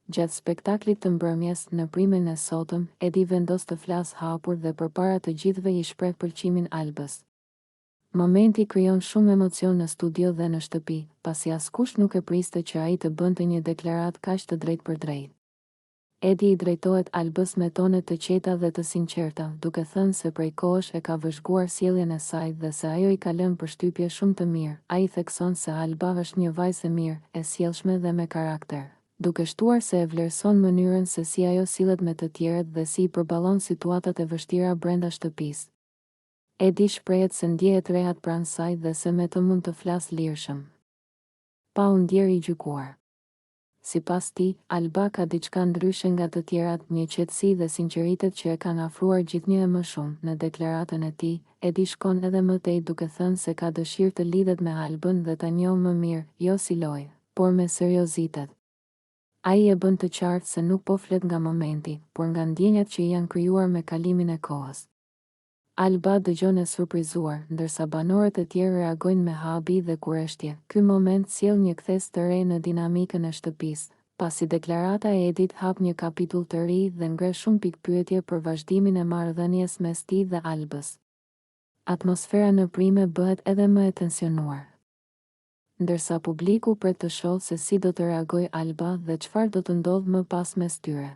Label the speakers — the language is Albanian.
Speaker 1: Gjatë spektaklit të mbrëmjes në primin e sotëm, Edi vendos të flasë hapur dhe përpara të gjithëve i shpreh pëlqimin Albës. Momenti krijon shumë emocion në studio dhe në shtëpi, pasi askush nuk e priste që ai të bënte një deklaratë kaq të drejtë për drejtë. Edi i drejtohet Albës me tone të qeta dhe të sinqerta, duke thënë se prej kohësh e ka vëzhguar sjelljen e saj dhe se ajo i ka lënë përshtypje shumë të mirë. Ai thekson se Alba është një vajzë e mirë, e sjellshme dhe me karakter, duke shtuar se e vlerëson mënyrën se si ajo sillet me të tjerët dhe si i përballon situatat e vështira brenda shtëpisë. Edi shprehet se ndjehet rehat pranë saj dhe se me të mund të flasë lirshëm, pa u ndjerë i gjykuar. Sipas tij, Alba ka diçka ndryshe nga të tjerat, një qetësi dhe sinqeritet që e kanë afruar gjithnjë e më shumë. Në deklaratën e tij, Edi shkon edhe më tej duke thënë se ka dëshirë të lidhet me Albën dhe ta njohë më mirë, jo si lojë, por me seriozitet. Ai e bën të qartë se nuk po flet nga momenti, por nga ndjenjat që i janë krijuar me kalimin e kohës. Alba dëgjon e surprizuar, ndërsa banorët e tjerë reagojnë me habi dhe kurreshtje. Ky moment sjell një kthes të re në dinamikën e shtëpisë, pasi deklarata e Edit hap një kapitull të ri dhe ngre shumë pikpyetje për vazhdimin e marrëdhënies mes tij dhe Albës. Atmosfera në prime bëhet edhe më e tensionuar, ndërsa publiku pret të shohë se si do të reagojë Alba dhe çfarë do të ndodhë më pas mes tyre.